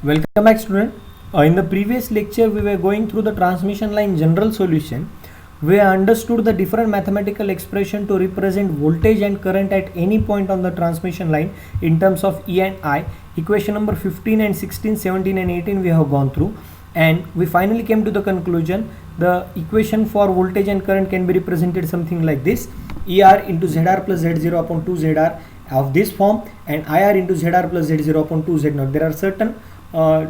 Welcome back, student. In the previous lecture, we were going through the transmission line general solution. We understood the different mathematical expression to represent voltage and current at any point on the transmission line in terms of E and I. Equation number 15 and 16, 17 and 18 we have gone through, and we finally came to the conclusion. The equation for voltage and current can be represented something like this: ER into ZR plus Z0 upon 2 ZR of this form, and IR into ZR plus Z0 upon 2 Z0. There are certain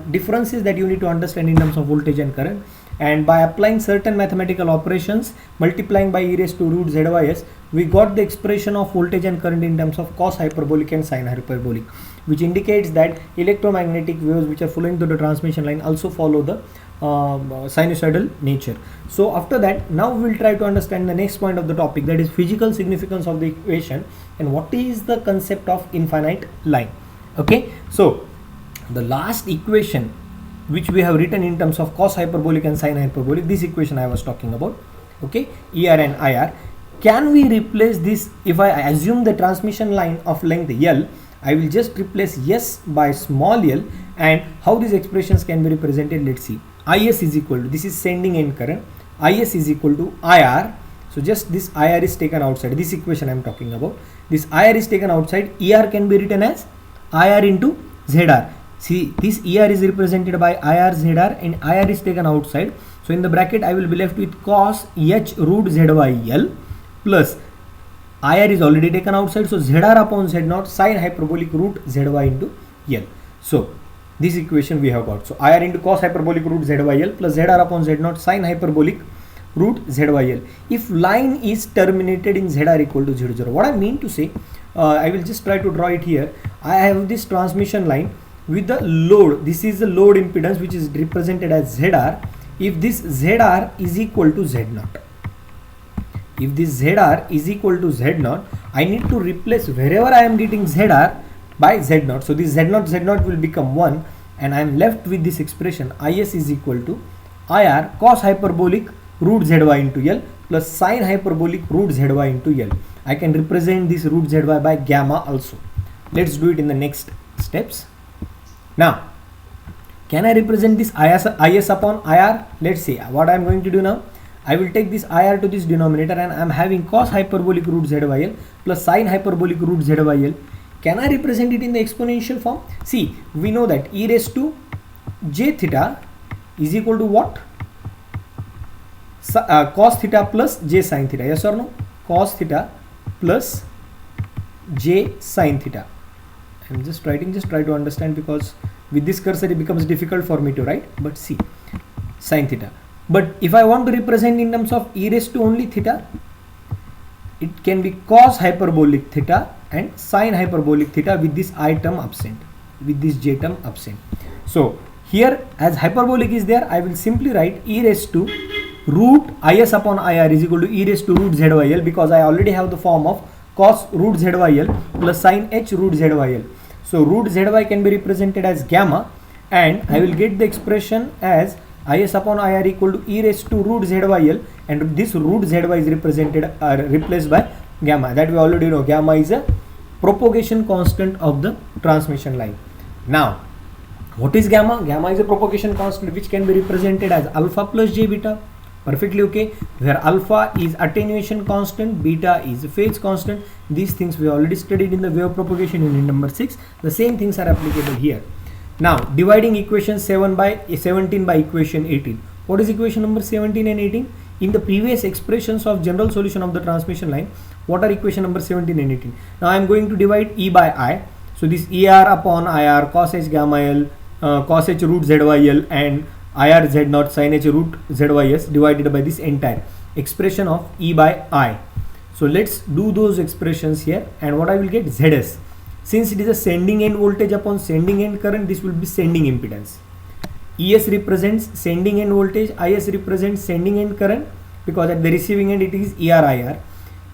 differences that you need to understand in terms of voltage and current, and by applying certain mathematical operations, multiplying by e raised to root ZYS, we got the expression of voltage and current in terms of cos hyperbolic and sin hyperbolic, which indicates that electromagnetic waves which are flowing through the transmission line also follow the sinusoidal nature. So after that, now we will try to understand the next point of the topic, that is physical significance of the equation and what is the concept of infinite line. Okay, so the last equation which we have written in terms of cos hyperbolic and sin hyperbolic, this equation I was talking about, okay, ER and IR, can we replace this? If I assume the transmission line of length L, I will just replace S by small l, and how these expressions can be represented, let's see. IS is equal to, this is sending end current, IS is equal to IR. So just this IR is taken outside, this equation I am talking about, this IR is taken outside, ER can be written as IR into ZR. See, this ER is represented by IR ZR and IR is taken outside. So in the bracket I will be left with cos H root ZYL plus IR is already taken outside, so ZR upon Z0 sin hyperbolic root ZY into L. So this equation we have got. So IR into cos hyperbolic root ZYL plus ZR upon Z0 sin hyperbolic root ZYL. If line is terminated in ZR equal to 0, 0. What I mean to say, I will just try to draw it here. I have this transmission line with the load. This is the load impedance which is represented as ZR. If this ZR is equal to Z0, if this ZR is equal to Z0, I need to replace wherever I am getting ZR by Z0. So this Z0 will become 1, and I am left with this expression IS is equal to IR cos hyperbolic root ZY into L plus sin hyperbolic root ZY into L. I can represent this root ZY by gamma also. Let's do it in the next steps. Now, can I represent this IS upon IR? Let's see what I am going to do now. I will take this IR to this denominator, and I am having cos hyperbolic root ZYL plus sin hyperbolic root ZYL. Can I represent it in the exponential form? See, we know that e raised to j theta is equal to what? Cos theta plus j sin theta. Yes or no? Cos theta plus j sin theta. I am just writing, just try to understand, because with this cursor it becomes difficult for me to write, but see, sin theta. But if I want to represent in terms of e raised to only theta, it can be cos hyperbolic theta and sin hyperbolic theta with this I term absent, with this j term absent. So here, as hyperbolic is there, I will simply write e raised to root IS upon IR is equal to e raised to root ZYL, because I already have the form of cos root ZYL plus sin H root ZYL. So root ZY can be represented as gamma, and I will get the expression as IS upon IR equal to e raised to root ZYL, and this root ZY is represented replaced by gamma. That we already know. Gamma is a propagation constant of the transmission line. Now, what is gamma? Gamma is a propagation constant which can be represented as alpha plus j beta. Perfectly okay, where alpha is attenuation constant, beta is phase constant. These things we already studied in the wave propagation unit number 6. The same things are applicable here. Now, dividing equation 17 by equation 18. What is equation number 17 and 18? In the previous expressions of general solution of the transmission line, what are equation number 17 and 18? Now I am going to divide E by I. So this ER upon IR cos H gamma L, cos H root ZYL and IR Z0 sin H root ZYS divided by this entire expression of E by I. So let's do those expressions here, and what I will get, ZS. Since it is a sending end voltage upon sending end current, this will be sending impedance. ES represents sending end voltage, IS represents sending end current, because at the receiving end it is ER/IR.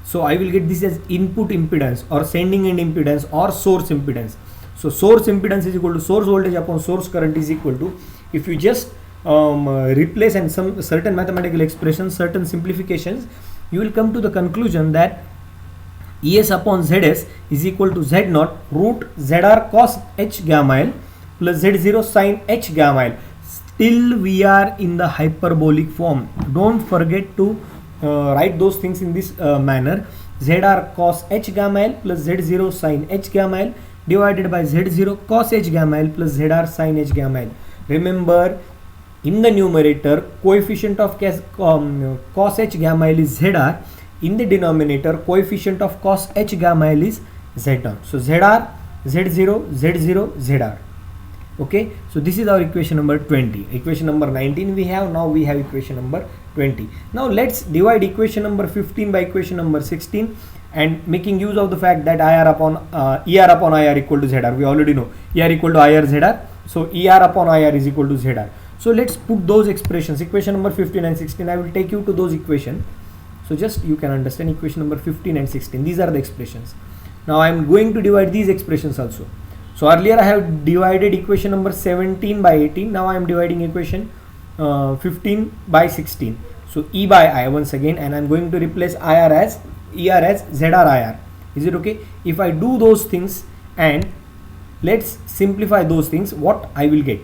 So I will get this as input impedance or sending end impedance or source impedance. So source impedance is equal to source voltage upon source current is equal to, if you just replace and some certain mathematical expressions, certain simplifications, you will come to the conclusion that ES upon ZS is equal to Z0 root ZR cos H gamma L plus Z0 sine h gamma L. Still we are in the hyperbolic form. Don't forget to write those things in this manner. ZR cos h gamma L plus Z0 sine h gamma L divided by Z0 cos h gamma L plus ZR sine h gamma L. Remember, in the numerator, coefficient of cos h gamma L is ZR. In the denominator, coefficient of cos h gamma L is Z0. So ZR, Z0, Z0, ZR. Okay, so this is our equation number 20. Equation number 19 we have. Now we have equation number 20. Now let's divide equation number 15 by equation number 16, and making use of the fact that ER upon IR equal to ZR. We already know ER equal to IR ZR. So ER upon IR is equal to ZR. So let's put those expressions, equation number 15 and 16. I will take you to those equations. So just you can understand equation number 15 and 16. These are the expressions. Now I am going to divide these expressions also. So earlier I have divided equation number 17 by 18. Now I am dividing equation 15 by 16. So E by I once again, and I am going to replace IR as ER as ZR IR. Is it okay? If I do those things and let's simplify those things, what I will get?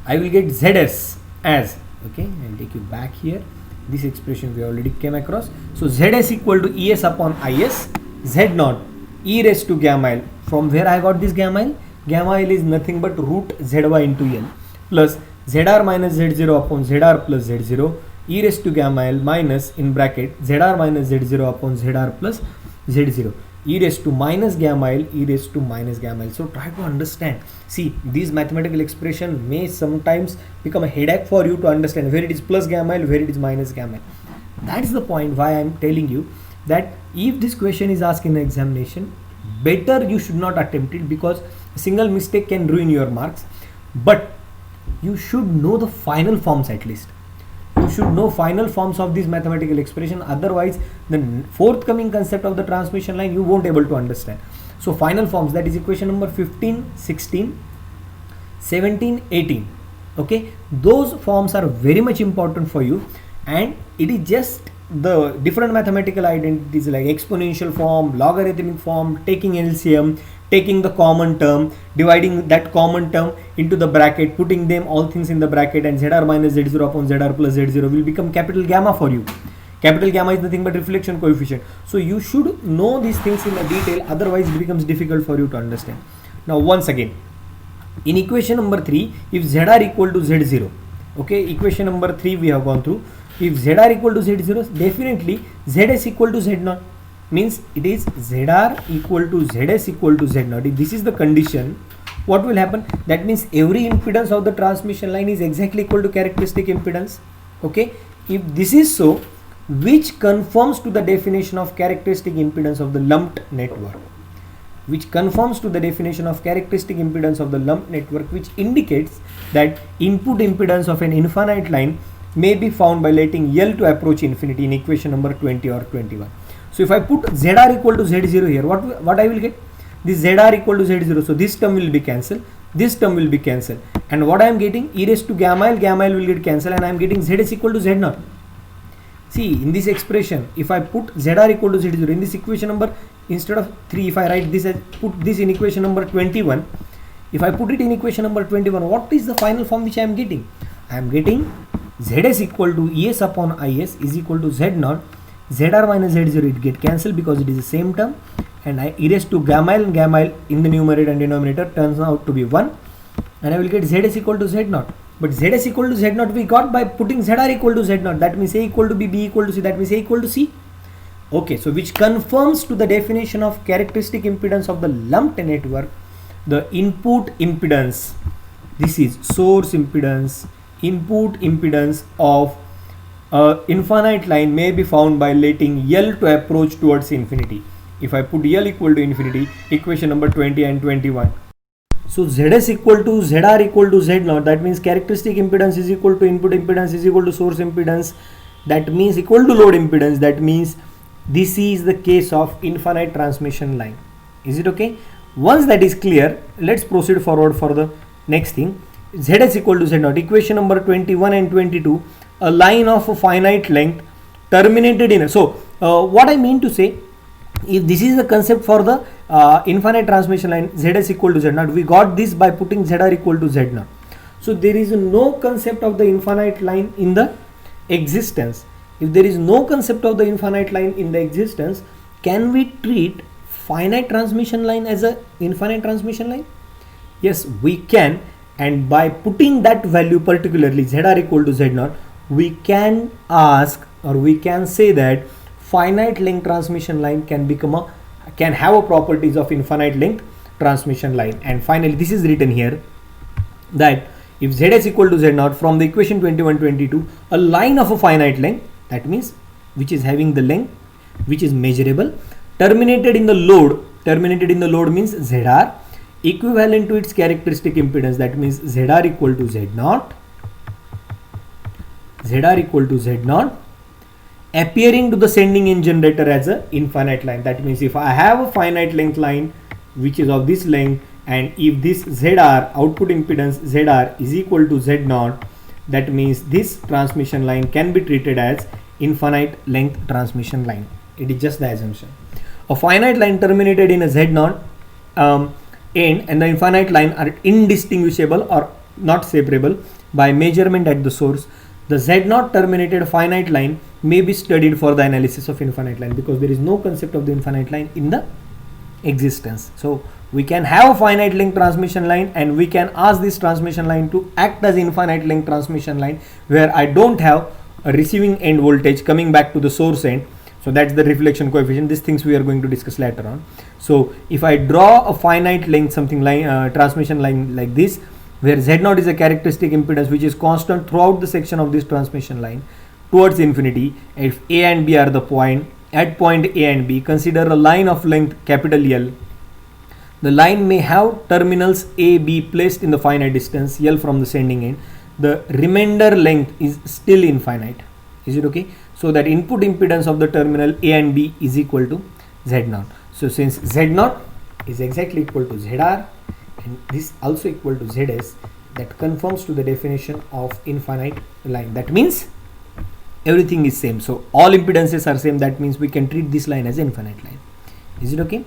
I will get ZS as, okay, I will take you back here. This expression we already came across. So ZS equal to ES upon IS, Z0 e raised to gamma L. From where I got this gamma L? Gamma L is nothing but root ZY into L plus ZR minus Z0 upon ZR plus Z0 e raised to gamma L minus in bracket ZR minus Z0 upon ZR plus Z0 e raised to minus gamma L e raised to minus gamma L. So try to understand. See, these mathematical expression may sometimes become a headache for you to understand where it is plus gamma L, where it is minus gamma L. That is the point why I am telling you that if this question is asked in an examination, better you should not attempt it, because a single mistake can ruin your marks. But you should know the final forms at least. You should know final forms of this mathematical expression. Otherwise, the forthcoming concept of the transmission line you won't able to understand. So final forms, that is equation number 15, 16, 17, 18. Okay, those forms are very much important for you, and it is just the different mathematical identities like exponential form, logarithmic form, taking LCM, taking the common term, dividing that common term into the bracket, putting them all things in the bracket, and ZR minus Z0 upon ZR plus Z0 will become capital gamma for you. Capital gamma is nothing but reflection coefficient. So you should know these things in a detail, otherwise it becomes difficult for you to understand. Now once again, in equation number 3, if ZR equal to Z0, okay, equation number 3 we have gone through. If ZR equal to Z0, definitely ZS equal to Z0, means it is ZR equal to ZS equal to Z0. If this is the condition, what will happen? That means every impedance of the transmission line is exactly equal to characteristic impedance. Okay, if this is so, which conforms to the definition of characteristic impedance of the lumped network, which conforms to the definition of characteristic impedance of the lumped network, which indicates that input impedance of an infinite line may be found by letting L to approach infinity in equation number 20 or 21. So if I put ZR equal to Z0 here, what I will get? This ZR equal to Z0. So this term will be cancelled. This term will be cancelled. And what I am getting? E raised to gamma L will get cancelled, and I am getting ZS equal to Z0. See, in this expression, if I put ZR equal to Z0 in this equation number, instead of 3, if I write this as, put this in equation number 21, if I put it in equation number 21, what is the final form which I am getting? I am getting ZS equal to ES upon IS is equal to Z0. ZR minus Z0 it get cancelled because it is the same term, and I e raised to gamma L in the numerator and denominator turns out to be 1, and I will get ZS equal to Z0. But ZS equal to Z0 we got by putting ZR equal to Z0. That means A equal to B, B equal to C. That means A equal to C. Okay, so which conforms to the definition of characteristic impedance of the lumped network, the input impedance. This is source impedance, input impedance of infinite line may be found by letting L to approach towards infinity. If I put L equal to infinity, equation number 20 and 21. So ZS equal to ZR equal to Z0, that means characteristic impedance is equal to input impedance is equal to source impedance, that means equal to load impedance. That means this is the case of infinite transmission line. Is it okay? Once that is clear, let's proceed forward for the next thing. ZS equal to Z0, equation number 21 and 22, a line of a finite length terminated in a, so what I mean to say, if this is the concept for the infinite transmission line, Zs equal to Z0, we got this by putting Zr equal to Z0. So there is no concept of the infinite line in the existence. If there is no concept of the infinite line in the existence, can we treat finite transmission line as a infinite transmission line? Yes, we can, and by putting that value, particularly Zr equal to Z0, we can ask, or we can say that finite length transmission line can have a properties of infinite length transmission line. And finally, this is written here that if Zs equal to Z0, from the equation 21-22, a line of a finite length, that means which is having the length which is measurable, terminated in the load means Zr, equivalent to its characteristic impedance, that means Zr equal to Z0, appearing to the sending end generator as a infinite line. That means if I have a finite length line which is of this length, and if this Zr, output impedance Zr, is equal to Z0, that means this transmission line can be treated as infinite length transmission line. It is just the assumption. A finite line terminated in a Z0 end and the infinite line are indistinguishable or not separable by measurement at the source. The Z0 terminated finite line may be studied for the analysis of infinite line, because there is no concept of the infinite line in the existence. So we can have a finite length transmission line, and we can ask this transmission line to act as infinite length transmission line where I don't have a receiving end voltage coming back to the source end. So that's the reflection coefficient. These things we are going to discuss later on. So if I draw a finite length transmission line like this, where Z0 is a characteristic impedance which is constant throughout the section of this transmission line towards infinity, if A and B are the point, at point A and B, consider a line of length capital L. The line may have terminals A, B placed in the finite distance L from the sending end. The remainder length is still infinite. Is it okay? So that input impedance of the terminal A and B is equal to Z0. So since Z0 is exactly equal to Zr and this also equal to Zs, that conforms to the definition of infinite line. That means everything is same. So all impedances are same. That means we can treat this line as infinite line. Is it okay?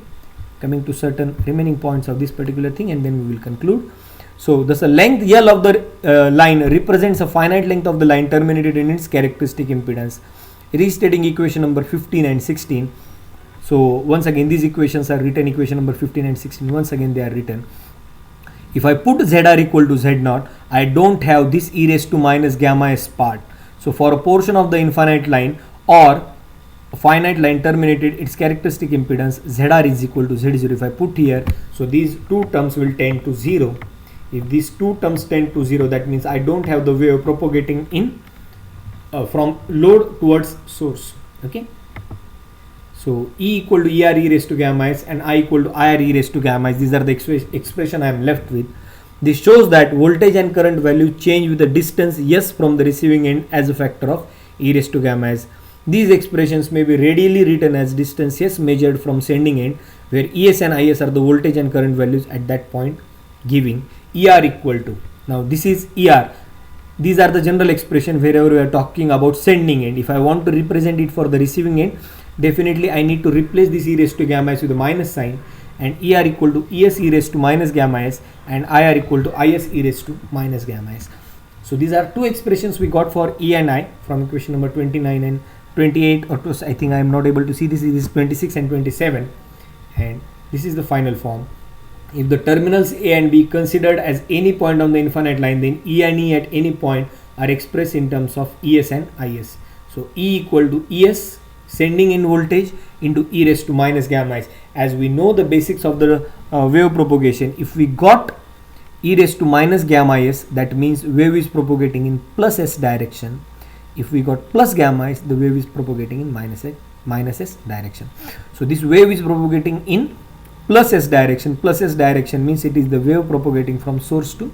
Coming to certain remaining points of this particular thing, and then we will conclude. So thus the length L of the line represents a finite length of the line terminated in its characteristic impedance. Restating equation number 15 and 16. So once again these equations are written, equation number 15 and 16, once again they are written. If I put Zr equal to Z0, I don't have this e raised to minus gamma s part. So for a portion of the infinite line or a finite line terminated its characteristic impedance Zr is equal to Z0. If I put here, so these two terms will tend to 0. If these two terms tend to 0, that means I don't have the wave propagating in from load towards source. Okay. So E equal to ER e raised to gamma s and I equal to IR e raised to gamma s. These are the expression I am left with. This shows that voltage and current value change with the distance S from the receiving end as a factor of e raised to gamma s. These expressions may be readily written as distance S measured from sending end, where ES and IS are the voltage and current values at that point, giving ER equal to. Now this is ER. These are the general expression wherever we are talking about sending end. If I want to represent it for the receiving end, definitely I need to replace this e raised to gamma s with a minus sign, and ER equal to ES e raised to minus gamma s and IR equal to IS e raised to minus gamma s. So these are two expressions we got for E and I from equation number 29 and 28, or I think I am not able to see this. It is 26 and 27, and this is the final form. If the terminals A and B considered as any point on the infinite line, then E and E at any point are expressed in terms of ES and IS. So E equal to ES sending in voltage into e raised to minus gamma s. As we know the basics of the wave propagation, if we got e raised to minus gamma s, that means wave is propagating in plus s direction. If we got plus gamma s, the wave is propagating in minus s direction. So this wave is propagating in plus s direction. Plus s direction means it is the wave propagating from source to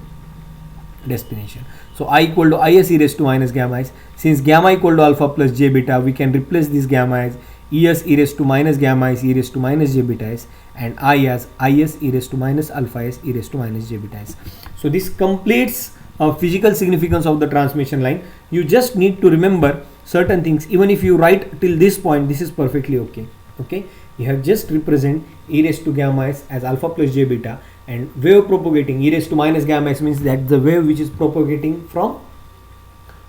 destination. So I equal to IS e raised to minus gamma s. Since gamma equal to alpha plus j beta, we can replace this gamma as ES e raised to minus gamma s e raised to minus j beta s, and I as IS e raised to minus alpha s e raised to minus j beta s. So this completes physical significance of the transmission line. You just need to remember certain things. Even if you write till this point, this is perfectly okay. Okay. you have just represent e raised to gamma s as alpha plus j beta, and wave propagating e raised to minus gamma s means that the wave which is propagating from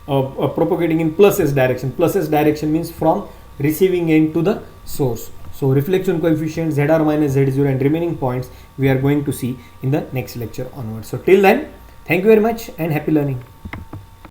propagating in plus s direction. Plus s direction means from receiving end to the source. So reflection coefficient zr minus z0 and remaining points we are going to see in the next lecture onwards. So till then, thank you very much and happy learning.